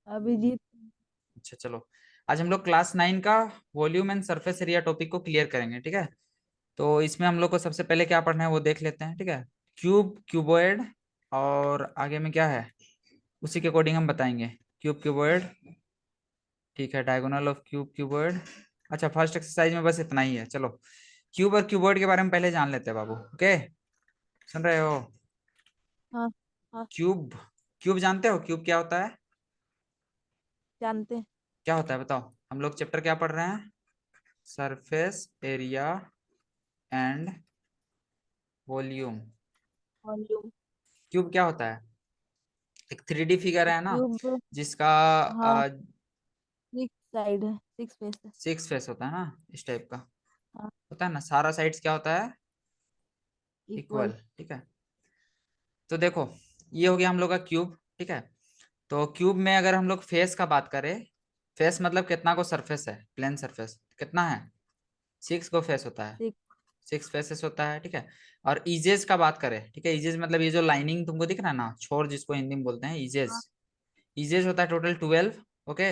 अभिजीत। अच्छा चलो, आज हम लोग क्लास 9 का volume and surface area topic को क्लियर करेंगे, ठीक है। तो इसमें हम लोग को सबसे पहले क्या पढ़ना है वो देख लेते हैं, ठीक है। क्यूब, क्यूबॉइड, और आगे में क्या है उसी के अकॉर्डिंग हम बताएंगे। क्यूब, क्यूबॉइड, ठीक है। Diagonal of cube, cuboid. अच्छा, फर्स्ट एक्सरसाइज में बस इतना ही है। चलो, क्यूब और क्यूबॉइड के बारे में पहले जान लेते हैं बाबू, ओके। सुन रहे हो? हाँ हाँ। क्यूब, क्यूब जानते हो क्यूब क्या होता है? जानते हैं। क्या होता है बताओ। हम लोग चैप्टर क्या पढ़ रहे हैं? Surface area and volume. Volume. Cube क्या होता है? एक 3D फिगर है ना, क्यूब। जिसका हाँ, 6 साइड है, 6 फेस है। 6 फेस होता है ना, इस टाइप का हाँ। होता है ना। सारा साइड्स क्या होता है? इक्वल। इक्वल, ठीक है। तो देखो, ये हो गया हम लोग का क्यूब, ठीक है। तो क्यूब में अगर हम लोग फेस का बात करें, फेस मतलब कितना को सरफेस है, प्लेन सरफेस कितना है? 6 को फेस होता है, 6। 6 फेसेस होता है, ठीक है। और इजेस का बात करें, ठीक है, इजेस मतलब ये जो लाइनिंग तुमको दिख रहा है ना, छोर जिसको हिंदी में बोलते हैं, हाँ इजेस। इजेस होता है टोटल 12, ओके।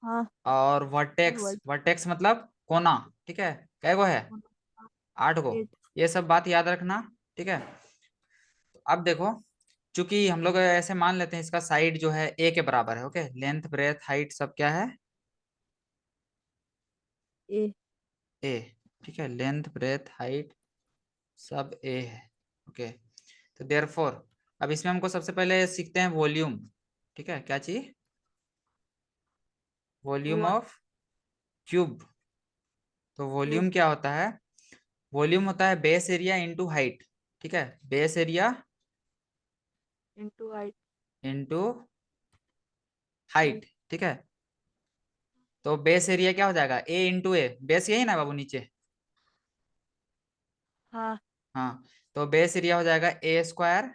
हाँ। और वर्टेक्स, वर्ड। वर्टेक्स मतलब कोना, ठीक है। कै गो है? 8 गो। 8। ये सब बात याद रखना, ठीक है। तो अब देखो, चूंकि हम लोग ऐसे मान लेते हैं इसका साइड जो है ए के बराबर है, ओके। लेंथ, ब्रेथ, हाइट सब क्या है? ए। ए, ठीक है। लेंथ, ब्रेथ, हाइट सब ए है, ओके। तो देयरफॉर अब इसमें हमको सबसे पहले सीखते हैं वॉल्यूम, ठीक है। क्या चीज? Volume of cube. तो वॉल्यूम क्यूब क्या होता है? वॉल्यूम होता है बेस एरिया इंटू हाइट, ठीक है। Base area into height. Into height, ठीक है। तो बेस एरिया क्या हो जाएगा? ए इंटू ए, बेस यही ना बाबू नीचे। हाँ हाँ, तो बेस एरिया हो जाएगा ए स्क्वायर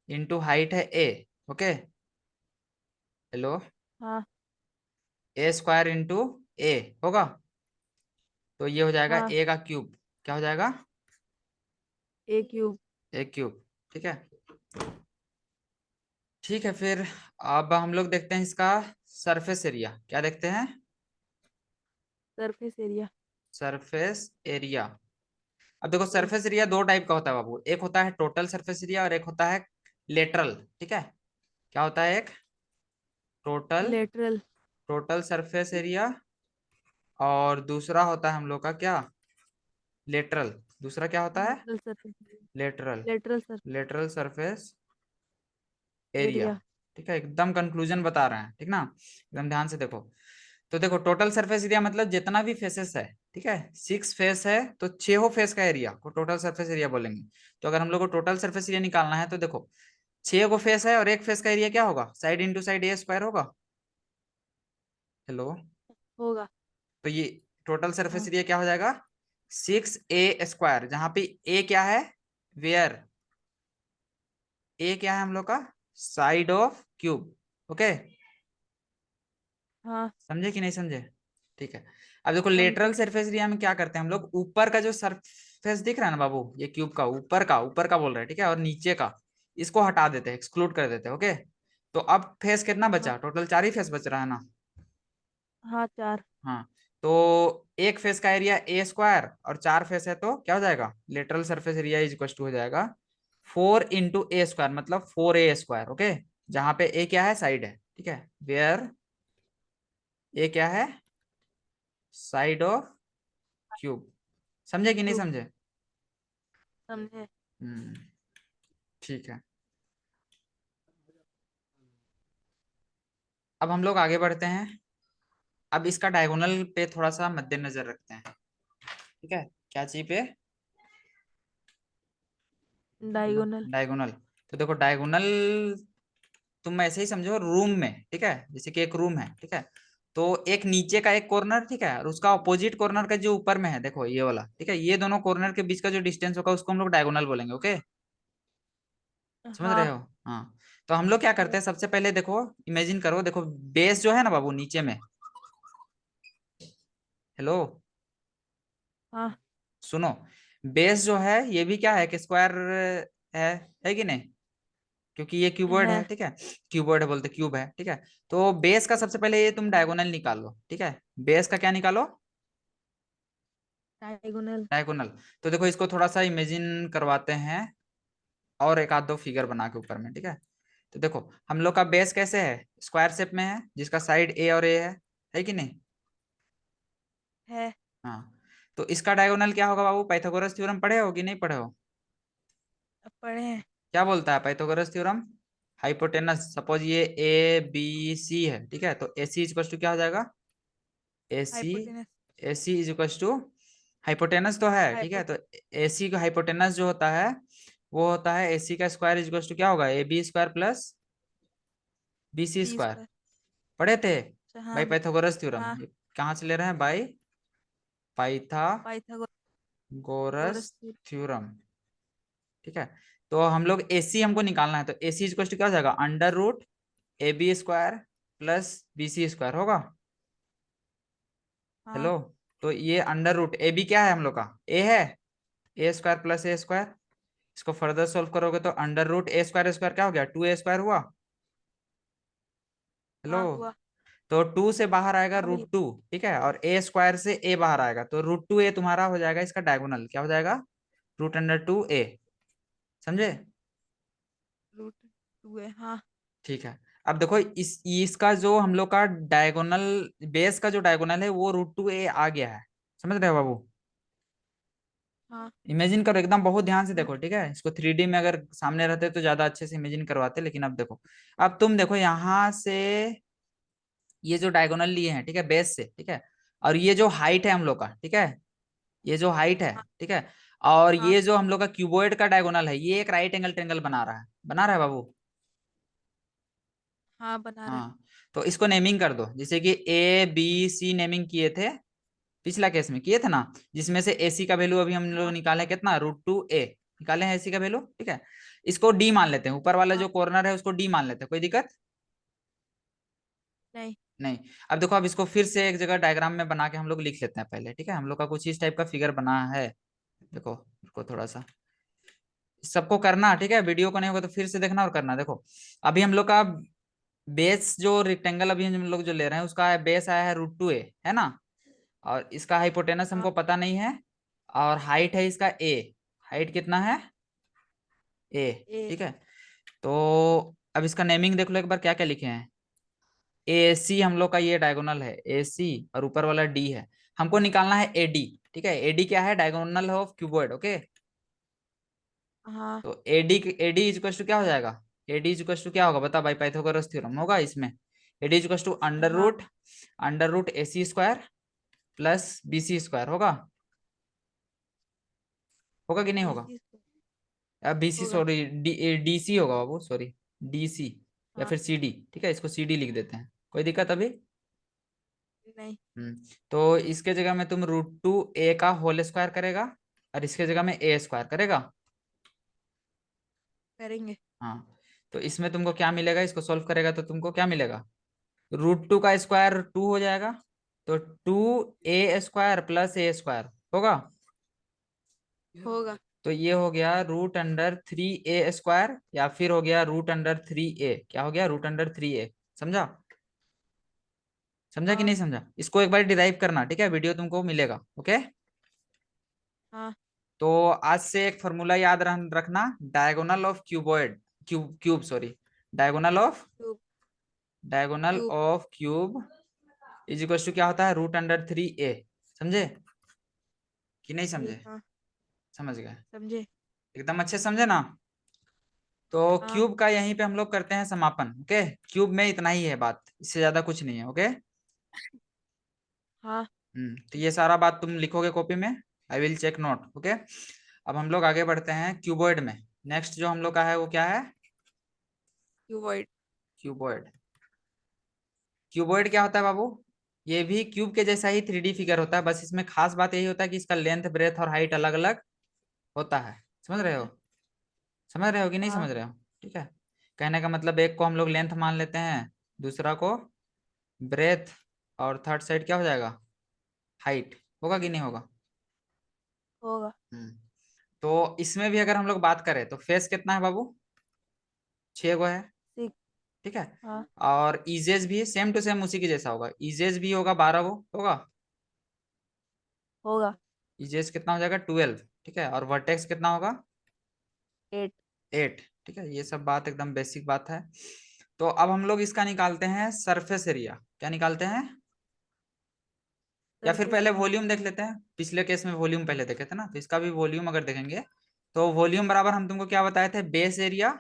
इंटू हाइट है ए, ओके। हेलो, हाँ ए स्क्वायर इंटू ए होगा, तो ये हो जाएगा हाँ। ए का क्यूब। क्या हो जाएगा? ए क्यूब। ए क्यूब, ठीक है। ठीक है, फिर अब हम लोग देखते हैं इसका सरफेस एरिया। क्या देखते हैं? Surface area. Surface area. अब देखो, यस। सरफेस एरिया दो टाइप का होता है बाबू। एक होता है टोटल सरफेस एरिया और एक होता है लेटरल, ठीक है। क्या होता है? एक total, lateral. Total surface area, और दूसरा होता है हम लोग का क्या? लेटरल। दूसरा क्या होता है? Lateral surface area. Lateral, lateral surface lateral surface area, area. ठीक है। एकदम कंक्लूजन बता रहे हैं, ठीक ना, एकदम ध्यान से देखो। तो देखो, टोटल सरफेस एरिया मतलब जितना भी फेसेस है, ठीक है। 6 फेस है तो 6 फेस का एरिया को टोटल सरफेस एरिया बोलेंगे। तो अगर हम लोग को टोटल सरफेस एरिया निकालना है तो देखो, 6 फेस है और एक फेस का एरिया क्या होगा? साइड इंटू साइड ए स्क्वायर होगा। हेलो, होगा। तो ये टोटल सरफेस हाँ। एरिया क्या हो जाएगा? 6 a स्क्वायर, जहां पे ए क्या है? वेयर, ए क्या है हम लोग का? Side of cube, okay. हाँ। समझे कि नहीं समझे? ठीक है। अब देखो, समझे। लेटरल सरफेस एरिया में क्या करते हैं हम लोग, ऊपर का जो सरफेस दिख रहा है ना बाबू, ये क्यूब का ऊपर का बोल रहे हैं, ठीक है। और नीचे का इसको हटा देते हैं, एक्सक्लूड कर देते हैं, ओके। तो अब फेस कितना हाँ बचा? टोटल 4 ही फेस बच रहा है ना। हाँ। 4। हाँ, तो एक फेस का एरिया ए स्क्वायर और 4 फेस है तो क्या हो जाएगा? Lateral surface area is equal to हो जाएगा 4 इंटू ए स्क्वायर, मतलब 4 a स्क्वायर, ओके। जहां पे ए क्या है? साइड है, ठीक है। वेयर ए क्या है? Side of cube. समझे कि नहीं क्यूब। समझे? समझे। हम्म, ठीक है। अब हम लोग आगे बढ़ते हैं। अब इसका डायगोनल पे थोड़ा सा मद्देनजर रखते हैं, ठीक है। क्या चीज पे? डायगोनल। डायगोनल। तो देखो, डायगोनल तुम ऐसे ही समझो रूम में, ठीक है। जैसे कि एक रूम है, ठीक है। तो एक नीचे का एक कॉर्नर, ठीक है, और उसका ऑपोजिट कॉर्नर का जो ऊपर में है, देखो ये वाला, ठीक है। ये दोनों कॉर्नर के बीच का जो डिस्टेंस होगा उसको हम लोग डायगोनल बोलेंगे, ओके। समझ रहे हाँ। हो? हाँ। तो हम लोग क्या करते हैं, सबसे पहले देखो, इमेजिन करो, देखो बेस जो है ना बाबू नीचे में, हेलो, हाँ। सुनो, बेस जो है ये भी क्या है कि स्क्वायर है कि नहीं? क्योंकि ये क्यूबॉइड है, है। ठीक है। क्यूबॉइड है बोलते, क्यूब है, ठीक है। तो बेस का सबसे पहले ये तुम डायगोनल निकालो, ठीक है। बेस का क्या निकालो? डायगोनल। डायगोनल। तो देखो इसको थोड़ा सा इमेजिन करवाते हैं, और एक आध दो फिगर बना के ऊपर में, ठीक है। तो देखो हम लोग का बेस कैसे है, स्क्वायर शेप में है, जिसका साइड ए और ए है कि नहीं? है। हाँ। तो इसका डायगोनल क्या होगा बाबू? पाइथागोरस थ्योरम पढ़े हो कि नहीं पढ़े हो? अब पढ़े हैं। क्या बोलता है पाइथागोरस थ्योरम? हाइपोटेनस, सपोज ये ए बी सी है, ठीक है, तो ए सी इज टू क्या हो जाएगा? A C, hypotenuse. A C is to hypotenuse तो है, ठीक है। हाइपो तो ए सी का हाइपोटेनस जो होता है वो होता है ए सी का स्क्वायर इज टू क्या होगा? A B square plus B C B square. Square. पढ़े थे अच्छा बाई हाँ। Pythagoras theorem. हाँ। कहाँ से ले रहे हैं? By Pythagoras Pythagoras theorem. Theorem, ठीक है। तो हम लोग ए सी हमको निकालना है, तो ए सी इज टू क्या हो जाएगा? Under root A B square plus B C square होगा। हाँ। हेलो। तो ये अंडर रूट ए बी क्या है हम लोग का? ए है, ए स्क्वायर प्लस ए स्क्वायर। इसको फर्दर सोल्व करोगे तो अंडर रूट ए स्क्वायर स्क्वायर क्या हो गया? टू ए स्क्वायर हुआ। हेलो। हाँ हुआ। तो टू से बाहर आएगा हाँ भैया। रूट टू, ठीक है, और ए स्क्वायर से ए बाहर आएगा, तो रूट टू ए तुम्हारा हो जाएगा इसका डायगोनल, क्या हो जाएगा? Root under two A. समझे? रूट टू है हाँ। ठीक है। अब देखो इसका जो हम लोग का डायगोनल, बेस का जो डायगोनल है वो रूट टू ए आ गया है। समझ रहे हो बाबू? हाँ। इमेजिन करो एकदम, बहुत ध्यान से समझ। देखो, ठीक है। इसको थ्री डी में अगर सामने रहते तो ज्यादा अच्छे से इमेजिन करवाते, लेकिन अब देखो। अब तुम देखो यहाँ से ये जो डायगोनल लिए हैं, ठीक है, बेस से, ठीक है। और ये जो हाइट है हम लोग का, ठीक है, ये जो हाइट है, हाँ। ठीक है। और हाँ। ये जो हम लोग का क्यूबॉइड का डायगोनल है, ये एक राइट एंगल ट्रेंगल बना रहा है, बना रहा है बाबू। हाँ बना रहा है। हाँ। तो इसको नेमिंग कर दो, जैसे कि ए बी सी नेमिंग किए थे पिछला केस में, किए थे ना, जिसमें से एसी का वैल्यू अभी हम लोग हाँ। निकाले कितना? रूट टू ए निकाले हैं एसी का वैल्यू, ठीक है। इसको डी मान लेते हैं, ऊपर वाला हाँ। जो कॉर्नर है उसको डी मान लेते हैं, कोई दिक्कत नहीं। नहीं। अब देखो, अब इसको फिर से एक जगह डायग्राम में बना के हम लोग लिख लेते हैं पहले, ठीक है। हम लोग का कुछ इस टाइप का फिगर बना है। देखो इसको थोड़ा सा सबको करना, ठीक है, वीडियो को नहीं होगा तो फिर से देखना और करना। देखो अभी हम लोग का बेस जो रेक्टेंगल अभी हम लोग जो ले रहे हैं उसका बेस आया है रूट टू ए, है ना। और इसका हाइपोटेनस हाँ। हमको पता नहीं है। और हाइट है इसका ए, हाइट कितना है? ए, ए। ठीक है। तो अब इसका नेमिंग देख लो एक बार, क्या क्या लिखे हैं। ए सी हम लोग का ये डायगोनल है ए सी, और ऊपर वाला डी है। हमको निकालना है ए डी, ठीक है। ए डी क्या है? Diagonal of cuboid, okay. हाँ। तो ए डी इज टू क्या हो जाएगा? ए डी इज टू क्या होगा बता भाई? पाइथागोरस थ्योरम होगा इसमें। ए डी इज टू हाँ। Under root A C square plus B C square होगा। होगा कि नहीं होगा? बीसी बी सी होगा। सॉरी, डी सी होगा बाबू, सॉरी, डी सी या हाँ। फिर सी डी, ठीक है। इसको सी डी लिख देते हैं, कोई दिक्कत अभी? नहीं। तो इसके जगह में तुम रूट टू ए का होल स्क्वायर करेगा, और इसके जगह में ए स्क्वायर करेगा। करेंगे। हाँ। तो इसमें तुमको क्या मिलेगा? इसको सॉल्व करेगा तो तुमको क्या मिलेगा? रूट टू का स्क्वायर टू हो जाएगा, तो two A square plus A square होगा। होगा। तो ये हो गया root under three A square, या फिर हो गया रूट अंडर थ्री ए। क्या हो गया? रूट अंडर थ्री ए। समझा? समझा कि हाँ। नहीं समझा? इसको एक बार डिराइव करना, ठीक है, वीडियो तुमको मिलेगा, ओके। हाँ। तो आज से एक फॉर्मूला याद रखना, diagonal of cuboid, cube sorry, diagonal of cube. Diagonal cube. Of cube is equal to क्या होता है? Root under three A. समझे कि नहीं समझे समझे? हाँ। समझ गए? समझे। एकदम अच्छे से समझे ना? तो हाँ। क्यूब का यहीं पे हम लोग करते हैं समापन, ओके। क्यूब में इतना ही है बात, इससे ज्यादा कुछ नहीं है, ओके। हाँ। तो ये सारा बात तुम लिखोगे कॉपी में, I will check note, okay. अब हम लोग आगे बढ़ते हैं क्यूबॉइड में। नेक्स्ट जो हम लोग का है वो क्या है? क्यूबॉइड। क्यूबॉइड। क्यूबॉइड क्या होता है बाबू? ये भी क्यूब के जैसा ही थ्री डी फिगर होता है, बस इसमें खास बात यही होता है कि इसका लेंथ ब्रेथ और हाइट अलग अलग होता है। समझ रहे हो? समझ रहे हो कि नहीं हाँ। समझ रहे हो? ठीक है। कहने का मतलब एक को हम लोग लेंथ मान लेते हैं, दूसरा को ब्रेथ, और थर्ड साइड क्या हो जाएगा? हाइट। होगा कि नहीं होगा? होगा। हम्म। तो इसमें भी अगर हम लोग बात करें तो फेस कितना है बाबू? 6 गो है, 6। ठीक है। हाँ और ईजेस भी सेम टू सेम उसी के जैसा होगा, ईजेस भी होगा 12 गो होगा। होगा। ईजेस कितना हो जाएगा 12, ठीक है। और वर्टेक्स कितना होगा 8। 8, ठीक है। ये सब बात एकदम बेसिक बात है। तो अब हम लोग इसका निकालते हैं सरफेस एरिया। क्या निकालते हैं, या फिर सरफेस पहले एरिया। वॉल्यूम देख लेते हैं। पिछले केस में वॉल्यूम पहले देखे थे ना, तो इसका भी वॉल्यूम अगर देखेंगे तो वॉल्यूम बराबर हम तुमको क्या बताए थे, बेस एरिया,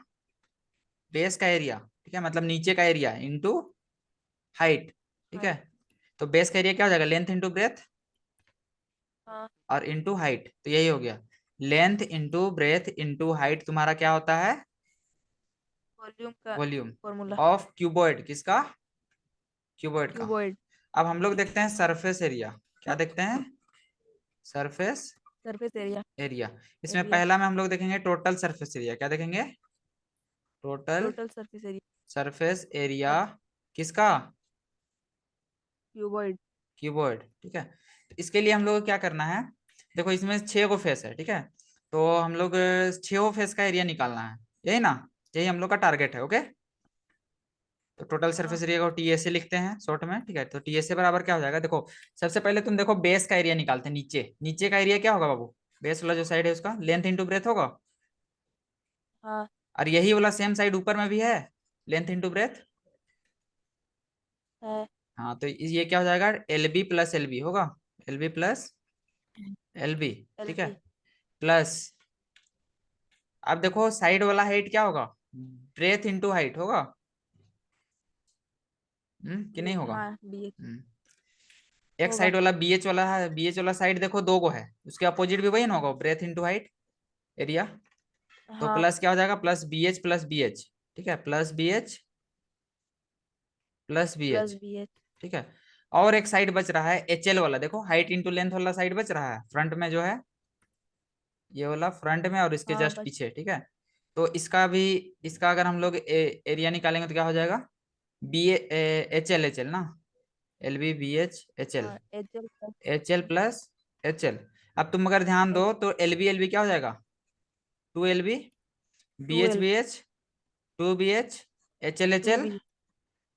बेस का एरिया, ठीक है, मतलब नीचे का एरिया इंटू हाइट, ठीक है। हाइट। तो बेस का एरिया क्या हो जाएगा, लेंथ इंटू ब्रेथ हाँ। और इंटू हाइट, तो यही हो गया। Length into breadth into height तुम्हारा क्या होता है, वॉल्यूम का वॉल्यूम फॉर्मूला। ऑफ क्यूबॉइड, किसका, क्यूबॉइड का। क्यूबॉइड। अब हम लोग देखते हैं सरफेस एरिया। क्या देखते हैं, सरफेस सरफेस एरिया। एरिया। इसमें एरिया। पहला में हम लोग देखेंगे टोटल सरफेस एरिया। क्या देखेंगे, total total surface area. Surface area of किसका, क्यूबॉइड। कीबोर्ड, ठीक है। तो इसके लिए हम लोग को क्या करना है, देखो इसमें 6 गो फेस है, ठीक है। तो हम लोग 6 फेस का एरिया निकालना है, यही ना, यही हम लोग का टारगेट है, ओके। तो टोटल हाँ। सरफेस एरिया को टीएसए लिखते हैं शॉर्ट में, ठीक है। तो टीएसए बराबर क्या हो जाएगा, देखो सबसे पहले तुम देखो बेस का एरिया निकालते हैं, नीचे नीचे का एरिया क्या होगा बाबू, बेस वाला जो साइड है उसका लेंथ इंटू ब्रेथ होगा। हाँ। और यही वाला सेम साइड ऊपर में भी है, लेंथ इंटू ब्रेथ। है। हाँ, तो ये क्या हो जाएगा, L B plus L B होगा, L B plus L B, L ठीक है। बी। प्लस, अब देखो साइड वाला हाइट क्या होगा, ब्रेथ इंटू हाइट होगा, कि नहीं होगा। हाँ बी एच। एक होगा। साइड वाला बीएच वाला है, बीएच वाला साइड देखो 2 गो है, उसके अपोजिट भी वही ना होगा, ब्रेथ इंटू हाइट एरिया। तो हाँ। प्लस क्या हो जाएगा, प्लस बी एच, ठीक है, plus B H plus B plus H, B H. ठीक है। और एक साइड बच रहा है एच एल वाला, देखो हाइट इंटू लेंथ वाला साइड बच रहा है फ्रंट में जो है, ये वाला फ्रंट में और इसके हाँ जस्ट बस। पीछे, ठीक है। तो इसका भी, इसका अगर हम लोग एरिया निकालेंगे तो क्या हो जाएगा, बी एच एल ना, L B B H L, हाँ H L plus. H L plus H L. अब तुम अगर ध्यान एच। दो तो एल बी क्या हो जाएगा, 2 LB, B two H L. B H, 2 BH, H two L B.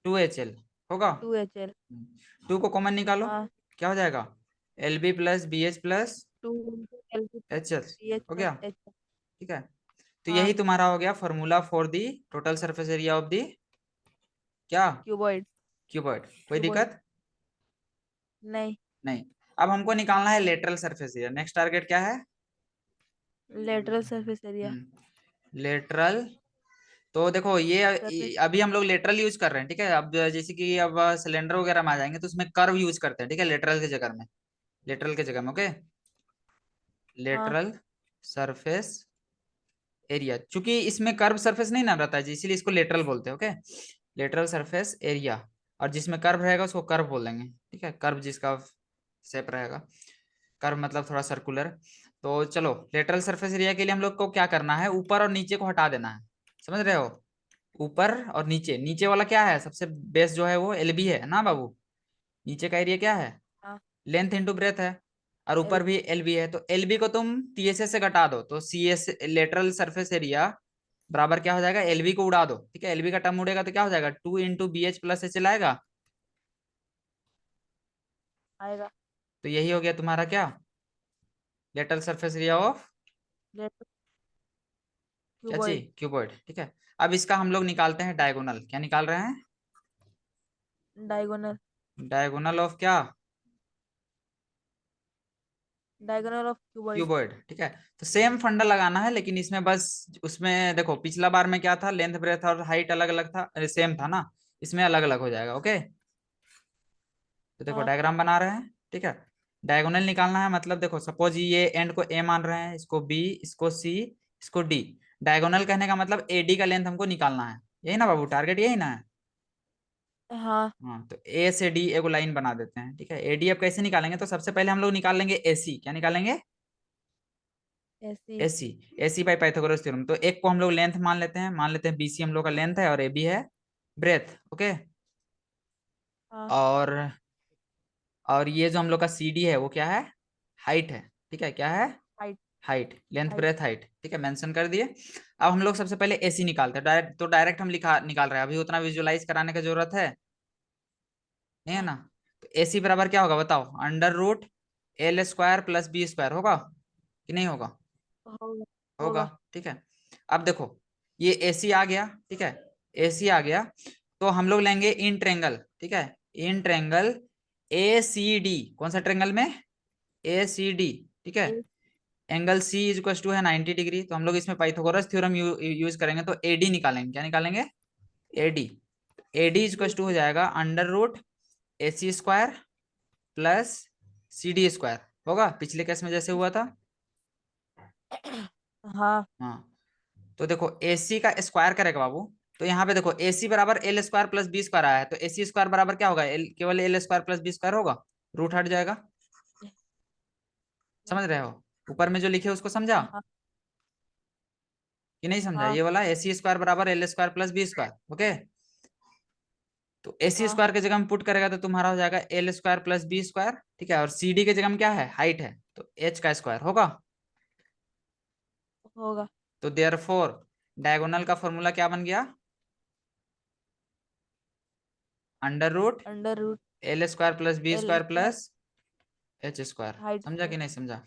2HL होगा। To H L. 2 को कॉमन निकालो, हाँ। क्या हो जाएगा, L B plus B H plus two L B plus H L, B H हो plus गया, H L. ठीक है। तो हाँ। यही तुम्हारा हो गया formula for the total surface area of the क्या, क्यूबॉइड। क्यूबॉइड। कोई क्यूबॉइड। दिक्कत नहीं। नहीं। अब हमको निकालना है lateral surface area, next target क्या है, लेटरल सरफेस एरिया। लेटरल। तो देखो ये सरफेस। अभी हम लोग लेटरल यूज कर रहे हैं, ठीक है। अब जैसे कि अब सिलेंडर वगैरह में आ जाएंगे तो उसमें कर्व यूज करते हैं, ठीक है, लेटरल के जगह में, लेटरल के जगह में, ओके। हाँ। लेटरल सरफेस एरिया, चूंकि इसमें कर्व सरफेस नहीं ना रहता है इसीलिए इसको लेटरल बोलते हैं, ओके। लेटरल सरफेस एरिया, और जिसमें कर्व रहेगा उसको कर्व बोल देंगे, ठीक है, कर्व जिसका शेप रहेगा, कर्व मतलब थोड़ा सर्कुलर। तो चलो लेटरल सरफेस एरिया के लिए हम लोग को क्या करना है, ऊपर और नीचे को हटा देना है, समझ रहे हो। ऊपर और नीचे, नीचे वाला क्या है, सबसे बेस जो है वो एलबी है ना बाबू, नीचे का एरिया क्या है, हाँ। लेंथ इंटू ब्रेथ है, और एल। ऊपर भी एलबी है। तो एलबी को तुम टीएसए से घटा दो तो C S lateral surface area बराबर क्या हो जाएगा, एलबी को उड़ा दो, ठीक है, एलबी का टर्म उड़ेगा तो क्या हो जाएगा, 2 इंटू BH प्लस एच आएगा। आएगा। तो यही हो गया तुम्हारा क्या, lateral surface area of letter. क्या क्यूबॉइड। चीज, क्यूबॉइड, ठीक है। अब इसका हम लोग निकालते हैं डायगोनल। क्या निकाल रहे हैं, डायगोनल। डायगोनल ऑफ क्या, डायगोनल ऑफ क्यूबॉइड। क्यूबॉइड, ठीक है। तो सेम फंडा लगाना है, लेकिन इसमें बस, उसमें देखो पिछला बार में क्या था, लेंथ ब्रेथ और हाइट अलग अलग था, सेम था ना, इसमें अलग अलग हो जाएगा, ओके। तो देखो हाँ। डायग्राम बना रहे हैं, ठीक है। डायगोनल निकालना है, मतलब देखो सपोज ये एंड को ए मान रहे हैं, इसको बी, इसको सी, इसको डी। डायगोनल कहने का मतलब एडी का लेंथ हमको निकालना है, यही ना बाबू, टारगेट यही ना है। हाँ। हाँ, तो ए से डी एगो लाइन बना देते हैं, ठीक है। एडी अब कैसे निकालेंगे, तो सबसे पहले हम लोग निकाल लेंगे एसी। क्या निकालेंगे, ऐसी। AC, AC by Pythagoras theorem. तो एक को हम लोग लेंथ मान लेते हैं, मान लेते हैं बीसी हम लोग का लेंथ है और ए बी है ब्रेथ, ओके। हाँ। और ये जो हम लोग का सी डी है वो क्या है, हाइट है, ठीक है, क्या है, height. Height, length height. Breadth height, ठीक है, मेंशन कर दिए। अब हम लोग सबसे पहले एसी निकालते हैं डायरेक्ट, तो डायरेक्ट हम निकाल रहे हैं, अभी उतना विजुअलाइज कराने की जरूरत है नहीं है ना। तो एसी बराबर क्या होगा बताओ, under root L square plus B square होगा कि नहीं होगा? होगा। होगा, होगा। ठीक है। अब देखो ये एसी आ गया, ठीक है, एसी आ गया, तो हम लोग लेंगे इन ट्रेंगल, ठीक है, in triangle A C D, कौन सा ट्रेंगल में? ए सी डी, ठीक है। A- angle C is equal to है 90 डिग्री, तो हम लोग इसमें पाइथागोरस थ्योरम यूज करेंगे, तो एडी निकालेंगे, क्या निकालेंगे? AD. AD is equal to हो जाएगा under root A C square plus C D square, होगा पिछले केस में जैसे हुआ था। हाँ। हाँ, तो देखो एसी का स्क्वायर करेगा बाबू, तो यहाँ पे देखो एसी बराबर L square plus B square आया है, तो एसी स्क्वायर बराबर क्या होगा? केवल L square plus B square होगा, रूट हट जाएगा। समझ रहे हो? ऊपर में जो लिखे उसको समझा हाँ। कि नहीं समझा? हाँ। ये वाला एसी स्क्वायर बराबर L square plus B square, okay. तो एसी हाँ। स्क्वायर की जगह में पुट करेगा तो तुम्हारा हो जाएगा L square plus B square, ठीक है, और सी डी की जगह में क्या है? हाइट है, तो एच का स्क्वायर होगा। होगा। तो देयरफॉर डायगोनल का फॉर्मूला क्या बन गया? Under root under root L square plus B L square square plus H square. Height समझा स्क्वायर। कि नहीं समझा?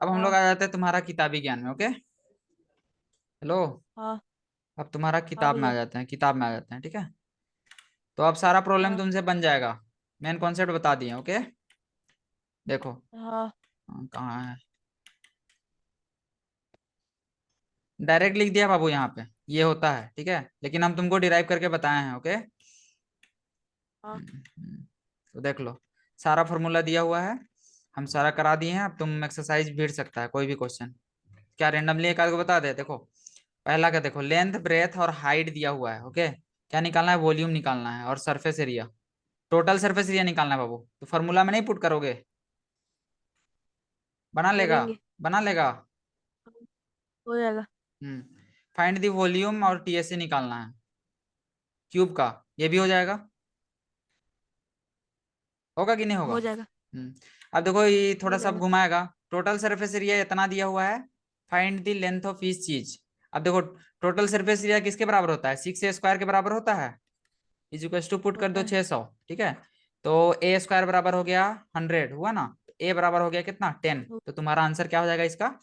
अब हम लोग हाँ। आ जाते हैं तुम्हारा किताबी ज्ञान में, ओके। हेलो। हाँ। अब तुम्हारा हाँ किताब में आ भैया। जाते हैं, किताब में आ जाते हैं, ठीक है। तो अब सारा प्रॉब्लम हाँ। तुमसे बन जाएगा, मेन कॉन्सेप्ट बता दिए, ओके। देखो हाँ। कहाँ है, डायरेक्ट लिख दिया बाबू यहाँ पे, ये होता है, ठीक है, लेकिन हम तुमको डिराइव करके बताए हैं, ओके। हाँ। तो देख लो, सारा फॉर्मूला दिया हुआ है, हम सारा करा दिए हैं, अब तुम एक्सरसाइज भीड़ सकता है कोई भी क्वेश्चन, क्या रेंडमली एक आध को बता दे। देखो पहला का देखो, लेंथ ब्रेथ और हाइट दिया हुआ है, ओके। क्या निकालना है? वॉल्यूम निकालना है और surface area, total surface area निकालना है बाबू। तो फॉर्मूला में नहीं पुट करोगे? बना लेगा? करेंगे। बना लेगा। हो जाएगा। हम्म। फाइंड दी वॉल्यूम और टीएससी निकालना है क्यूब का, ये भी हो जाएगा, होगा कि नहीं होगा? हो जाएगा। अब देखो ये हो थोड़ा सा अब जाएगा। घुमाएगा, टोटल सरफेस एरिया इतना दिया हुआ है, find the length of each चीज। अब देखो टोटल सरफेस एरिया किसके बराबर होता है? 6a² के बराबर होता है, इज इक्वल टू पुट कर होता दो है। 600, ठीक है। तो ए स्क्वायर बराबर हो गया 100 हुआ ना, ए बराबर हो गया कितना? 10, हो- तो तुम्हारा आंसर क्या हो जाएगा इसका?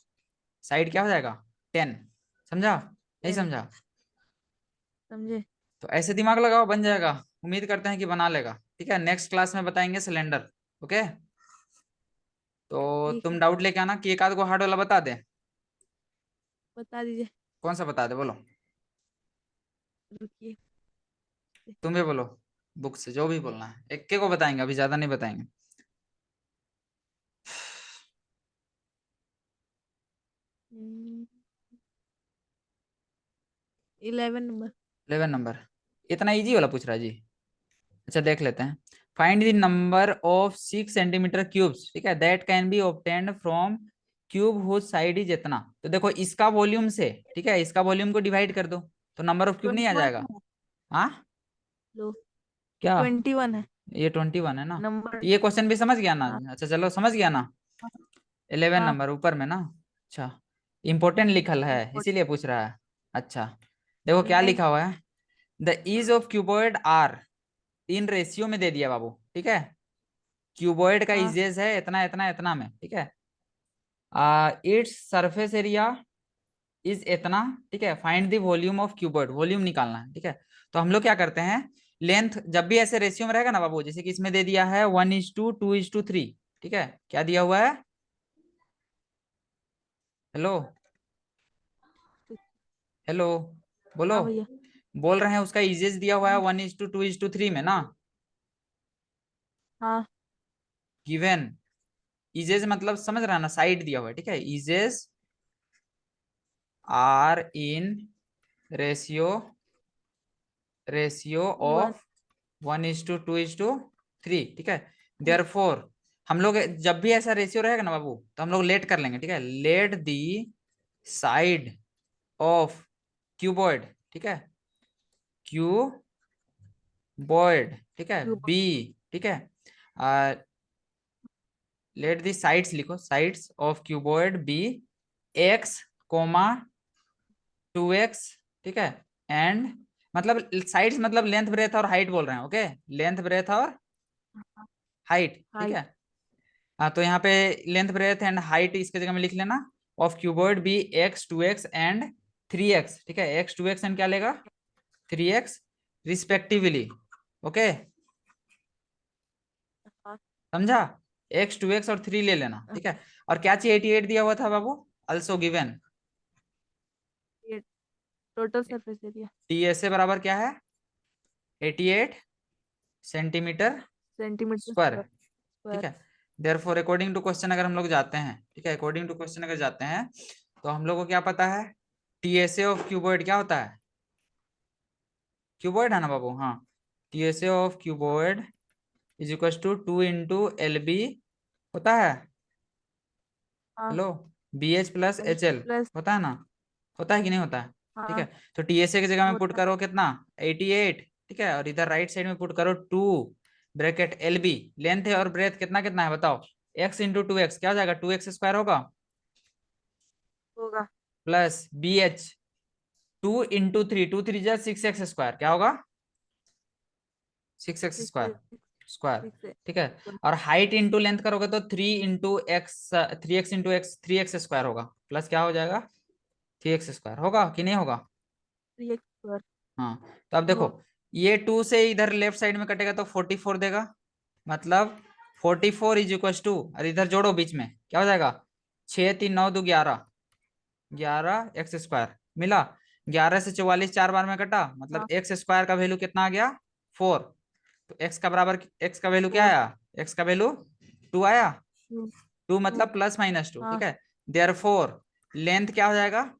साइड क्या हो जाएगा? 10। समझा? नहीं 10। समझा? समझे। तो ऐसे दिमाग लगाओ, बन जाएगा। उम्मीद करते हैं कि बना लेगा, ठीक है। नेक्स्ट क्लास में बताएंगे सिलेंडर, ओके। तो ठीक तुम है। डाउट लेके आना कि एक आध को हार्ड वाला बता दे। बता दीजिए। कौन सा बता दे बोलो? रुकिए। तुम भी बोलो, बुक से जो भी बोलना है, एक के को बताएंगे, अभी ज्यादा नहीं बताएंगे। 11 नंबर। 11 नंबर, इतना इजी वाला पूछ रहा है जी। अच्छा देख लेते हैं। Find the number of 6 centimetre cubes, ठीक है, that can be obtained from cube whose side is इतना। तो देखो इसका वॉल्यूम से, ठीक है, इसका वॉल्यूम को डिवाइड कर दो, तो नंबर ऑफ क्यूब नहीं आ 21 जाएगा? है। हाँ लो। क्या? 21 है ये 21 है ना? नंबर। तो ये क्वेश्चन भी समझ गया ना? हाँ। अच्छा चलो समझ गया ना। 11 नंबर ऊपर में ना, अच्छा, इंपॉर्टेंट लिखल है इसीलिए पूछ रहा है। अच्छा देखो क्या नहीं। लिखा हुआ है, the edges of cuboid are, तीन रेशियो में दे दिया बाबू, ठीक है। क्यूबॉइड का हाँ। इजेस है इतना इतना इतना में, ठीक है। इट्स सरफेस एरिया इज इतना, ठीक है। Find the volume of cuboid, volume निकालना है, ठीक है। तो हम लोग क्या करते हैं, लेंथ जब भी ऐसे रेशियो में रहेगा ना बाबू, जैसे कि इसमें दे दिया है 1:2:2:3, ठीक है, क्या दिया हुआ है? हेलो। हेलो बोलो। हाँ भैया। बोल रहे हैं उसका इजेस दिया हुआ है 1:2:2:3 में ना, हाँ। गिवन। इजेस मतलब समझ रहा है ना, साइड दिया हुआ है, ठीक है। Ages are in ratio, ratio one. Of 1:2:3, ठीक है। देयरफॉर हम लोग जब भी ऐसा रेशियो रहेगा ना बाबू, तो हम लोग लेट कर लेंगे, ठीक है। Let the side of cuboid, ठीक है, क्यूबॉइड, ठीक है, बी, ठीक है। लेट दी साइड्स लिखो, sides of cuboid be x comma 2x, ठीक है, एंड मतलब साइड्स मतलब लेंथ ब्रेथ और हाइट बोल रहे हैं, ओके, लेंथ ब्रेथ और हाइट, ठीक हाइट। है। हाँ तो यहाँ पे लेंथ ब्रेथ एंड हाइट इसके जगह में लिख लेना, of cuboid be x 2x and 3x, ठीक है, x 2x एंड क्या लेगा 3x रिस्पेक्टिवली, ओके, हाँ। समझा, x 2x और 3 ले लेना, ठीक है। और क्या चाहिए 88 दिया हुआ था बाबू, अल्सो गिवन ये टोटल सरफेस एरिया टीएसए बराबर क्या है 88 सेंटीमीटर सेंटीमीटर स्क्वायर, ठीक स्क्वायर। है। देयरफॉर अकॉर्डिंग टू क्वेश्चन अगर हम लोग जाते हैं, ठीक है, अकॉर्डिंग टू क्वेश्चन अगर जाते हैं तो हम लोग को क्या पता है, टीएसए ऑफ क्यूबॉइड क्या होता है, क्यूबॉइड है ना बाबू, हाँ, TSA of cuboid is equal to 2 × LB होता है, हाँ। Hello, BH plus L HL plus. होता है ना, होता है कि नहीं होता है, ठीक है। हाँ तो टीएसए की जगह में पुट होता। करो कितना 88, ठीक है, और इधर राइट साइड में पुट करो 2 ब्रैकेट LB, लेंथ है और ब्रेथ कितना कितना है बताओ, x × 2x क्या हो जाएगा 2x² होगा, होगा प्लस BH 2 × 3, 2 3 जा 6x², क्या होगा 6x six square square, six ठीक है। और हाइट इंटू लेंथ करोगे तो 3 × x होगा, प्लस क्या हो जाएगा 3x² होगा कि नहीं होगा, 3x स्क्वायर। हाँ। तो अब देखो हो ये 2 से इधर लेफ्ट साइड में कटेगा तो 44 देगा, मतलब 44 इज इक्वल टू, और इधर जोड़ो बीच में क्या हो जाएगा 6 3 9 2 11, 11x² मिला, 11 से 44 4 बार में कटा, मतलब हाँ x² का वैल्यू कितना आ गया 4, तो x का बराबर x का वैल्यू क्या 4। आया, x का वैल्यू 2 आया, 2 2 2। मतलब +- 2, हाँ ठीक है। देयरफॉर लेंथ क्या हो जाएगा,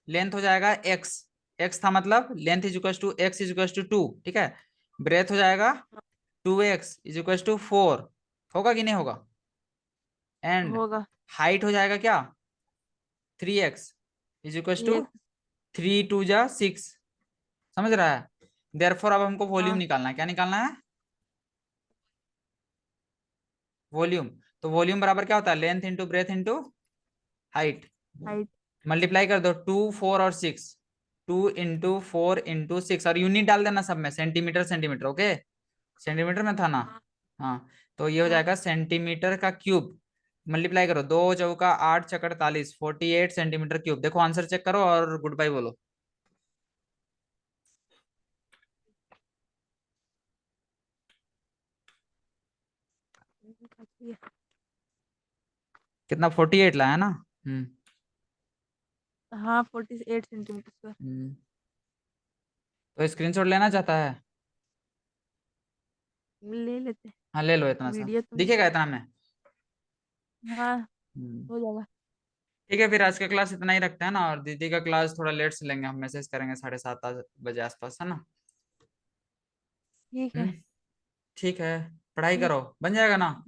लेंथ हो जाएगा x, x था मतलब length is equal to x is equal to 2, ठीक है। ब्रेथ हो जाएगा 2x इज इक्वल टू 4, होगा कि नहीं होगा, एंड होगा हाइट हो जाएगा क्या 3x is equal to 3x। 3 2 जा 6, समझ रहा है। देयरफॉर अब हमको वॉल्यूम हाँ निकालना है, क्या निकालना है वॉल्यूम, तो वॉल्यूम बराबर क्या होता है length into breadth into height, height. Multiply कर दो 2 4 और 6, 2 × 4 × 6 और यूनिट डाल देना सब में, सेंटीमीटर सेंटीमीटर, ओके, सेंटीमीटर में था ना, हाँ हाँ। तो ये हो हाँ। जाएगा सेंटीमीटर का क्यूब, मल्टीप्लाई करो 2 × 4 = 8 × 48 48 सेंटीमीटर क्यूब, देखो आंसर चेक करो और गुड बाय बोलो। कितना 48 लाया ना, हाँ 48 सेंटीमीटर स्क्वायर। हम्म। तो स्क्रीनशॉट लेना चाहता है, ले लेते हैं। हाँ ले लो इतना सा, मीडिया तो दिखेगा इतना में, हाँ हम्म। हो जाएगा। ठीक है फिर आज का क्लास इतना ही रखते हैं ना, और दीदी का क्लास थोड़ा लेट से लेंगे, हम मैसेज करेंगे 7:30 बजे आसपास, है ना। ठीक है। हम्म, ठीक है, पढ़ाई ठीक। करो बन जाएगा ना,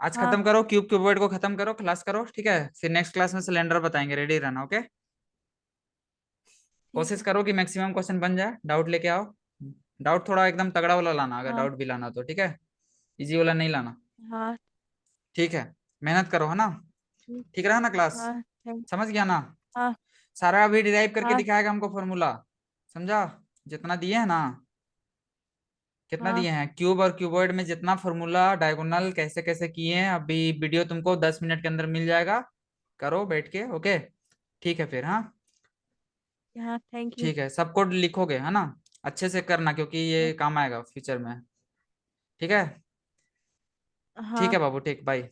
आज हाँ खत्म करो क्यूबॉइड को खत्म करो, क्लास करो, ठीक है, फिर नेक्स्ट क्लास में सिलेंडर बताएंगे, रेडी रहना, ओके। ठीक कोशिश है। करो कि मैक्सिमम क्वेश्चन बन जाए, डाउट लेके आओ, डाउट थोड़ा एकदम तगड़ा वाला लाना अगर हाँ डाउट भी लाना तो, ठीक है, इजी वाला नहीं लाना, हाँ। ठीक है, मेहनत करो है ना, ठीक। ठीक रहा ना क्लास, हाँ थैंक। समझ गया ना, हाँ सारा अभी डिराइव करके हाँ दिखाएगा हमको फॉर्मूला, समझा, जितना दिए है ना, कितना हाँ। दिए हैं क्यूब और क्यूबॉइड में जितना फॉर्मूला डायगोनल कैसे कैसे किए हैं, अभी वीडियो तुमको 10 मिनट के अंदर मिल जाएगा, करो बैठ के, ओके, ठीक है फिर, हाँ, हाँ थैंक यू। ठीक है, सब कोड लिखोगे है ना, अच्छे से करना क्योंकि ये काम आएगा फ्यूचर में, ठीक है, ठीक हाँ। है बाबू, ठीक, बाय।